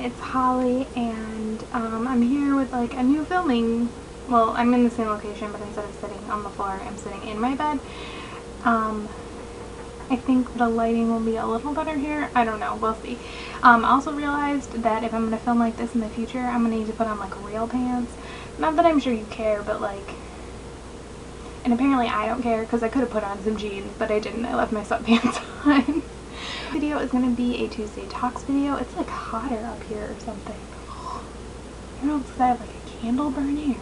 it's Holly, and I'm here with like a new filming. Well, I'm in the same location, but instead of sitting on the floor, I'm sitting in my bed. I think the lighting will be a little better here. I don't know, we'll see. I also realized that if I'm going to film like this in the future, I'm going to need to put on like real pants. Not that I'm sure you care, but like, and apparently I don't care because I could have put on some jeans, but I didn't. I left my sweatpants on. Video is going to be a Tuesday Talks video. It's like hotter up here or something. I don't know if I have like a candle burning or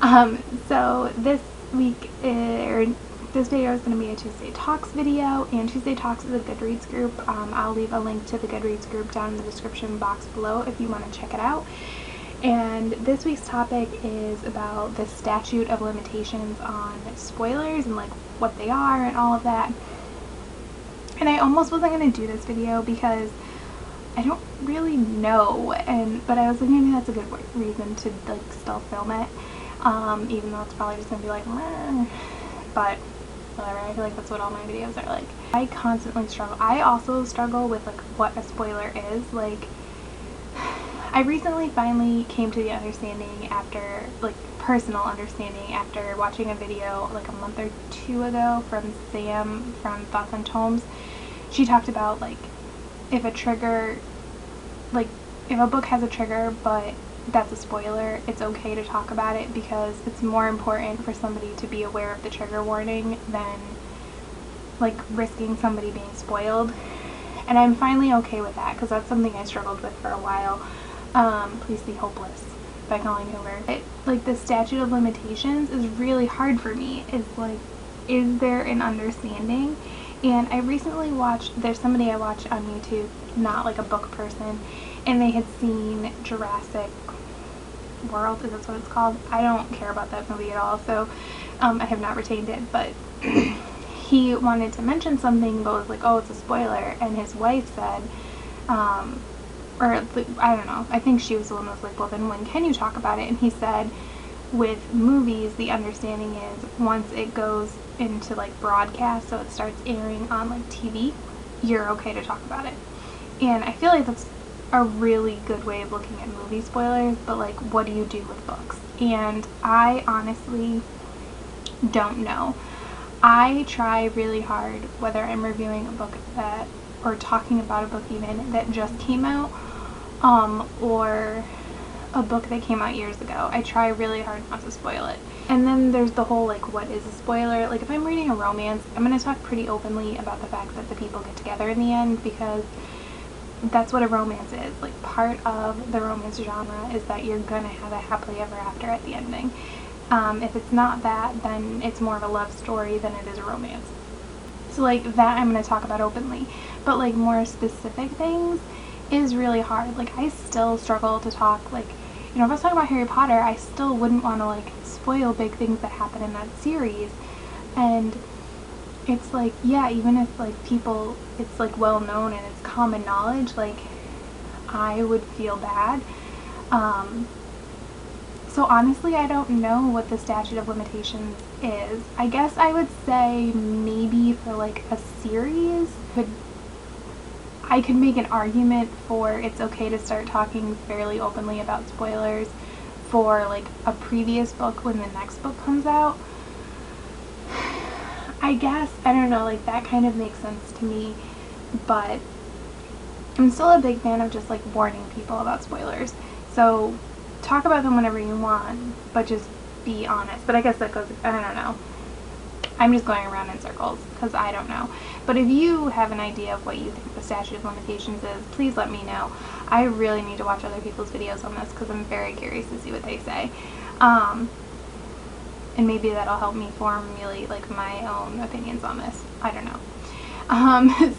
what. So this week, this video is going to be a Tuesday Talks video, and Tuesday Talks is a Goodreads group. I'll leave a link to the Goodreads group down in the description box below if you want to check it out. And this week's topic is about the statute of limitations on spoilers and like what they are and all of that. And I almost wasn't going to do this video because I don't really know, but I was like, maybe that's a good reason to like still film it, even though it's probably just going to be like, meh. But whatever, I feel like that's what all my videos are like. I constantly struggle. I also struggle with like what a spoiler is. Like, I recently finally came to the understanding after, like, personal understanding after watching a video like a month or two ago from Sam from Thoughts on Tomes. She talked about like if a trigger, like if a book has a trigger but that's a spoiler, it's okay to talk about it because it's more important for somebody to be aware of the trigger warning than like risking somebody being spoiled. And I'm finally okay with that because that's something I struggled with for a while. Please see Hopeless by Colleen Hoover. Like the statute of limitations is really hard for me. It's like, is there an understanding? And I recently watched, there's somebody I watched on YouTube, not like a book person, and they had seen Jurassic World, is that what it's called? I don't care about that movie at all, so I have not retained it, but he wanted to mention something but was like, oh, it's a spoiler, and his wife said, or I don't know, I think she was the one that was like, well then when can you talk about it? And he said with movies the understanding is once it goes into like broadcast, so it starts airing on like TV, you're okay to talk about it. And I feel like that's a really good way of looking at movie spoilers, but like what do you do with books? And I honestly don't know. I try really hard, whether I'm reviewing a book that, or talking about a book even that just came out, or a book that came out years ago. I try really hard not to spoil it. And then there's the whole like what is a spoiler. Like if I'm reading a romance, I'm going to talk pretty openly about the fact that the people get together in the end because that's what a romance is. Like part of the romance genre is that you're going to have a happily ever after at the ending. If it's not that, then it's more of a love story than it is a romance. So like that I'm going to talk about openly. But like more specific things is really hard. Like I still struggle to talk, like, you know, if I was talking about Harry Potter, I still wouldn't want to like spoil big things that happen in that series. And it's like, yeah, even if like people, it's like well known and it's common knowledge, like I would feel bad. So honestly, I don't know what the statute of limitations is. I guess I would say maybe for like a series, I could make an argument for it's okay to start talking fairly openly about spoilers for like a previous book when the next book comes out. I guess, I don't know, like that kind of makes sense to me, but I'm still a big fan of just like warning people about spoilers. So talk about them whenever you want, but just be honest. But I guess that goes, I don't know. I'm just going around in circles because I don't know. But if you have an idea of what you think the statute of limitations is, please let me know. I really need to watch other people's videos on this because I'm very curious to see what they say. And maybe that'll help me formulate like my own opinions on this. I don't know.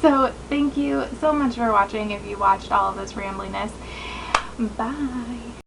So thank you so much for watching if you watched all of this rambliness. Bye.